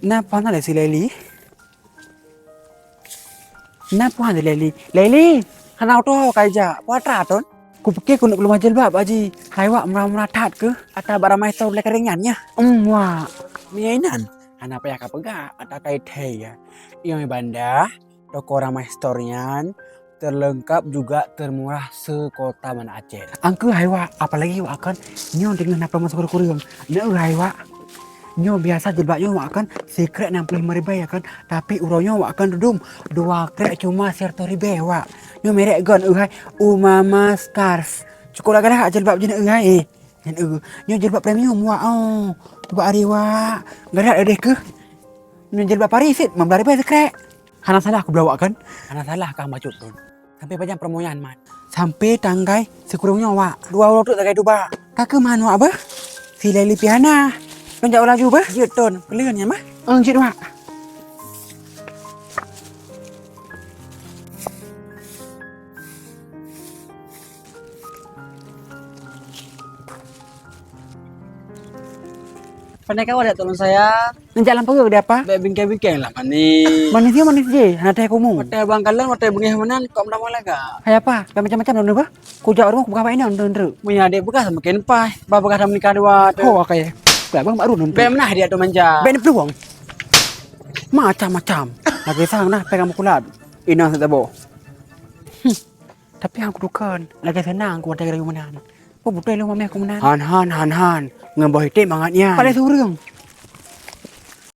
Napa nak si Lely? Napa ada Lely? Lely, kenal tuh kayak kuatraton. Ku pikir ku nak belum aja bab aji. Hai wak meratat ke? Atau baramai tau lek keringannya. Wak. Miainan. Kenapa ya kapega? Atau kayak ya. Yang banda, toko ramai storyan terlengkap juga termurah sekota Banda Aceh. Angke hai wak, apalagi wak kan nyo dengan apa masuk ke kurung. Nah hai wak. Nyo biasa jilbabnya wak kan secret 65.000 ya kan, tapi uronyo wak kan dudum 2 krek cuma 100.000 wak. Nyo merek gon hai Umama Scarf. Cukup lagi dah jilbab jenak hai. Nyo jilbab premium wak. Oh, coba hari wak. Garak ada ke? Nyo jilbab Paris it 15.000 sekrek. Hana salah aku belawak kan? Hana salah kah macut tu. Sampai panjang permoyan man. Sampai tanggai sekurungnya wak. 2 lotut tanggai tu bak. Kakak man wak apa? Si Lely Piana. Lonjak laju bah, jutun, kelian ya mah. Jut wak. Pandai kau ada tolong saya. Jalan pergi ada apa? Baik bingkai-bingkai lah mani. Manis je, ada teh kamu. Mata bangkalan, mata bengih manan, kau mendamal laga. Hai apa? Kayak macam-macam dong bah. Ku jauh rumah buka apa ini on Punya adik bekas makin pas. Bapak bekas menikah dua. Oh kayak. Kayak bang baru nonton. Baik mana dia tu manja. Ben peluang. Macam-macam. Lagi sang nah pegang mukulat. Inang setabo. Tapi aku dukan. Lagi senang aku ada dari mana. Kau butuh lu mami aku menan. Han. Ngeboh itu mangatnya. Pada surung.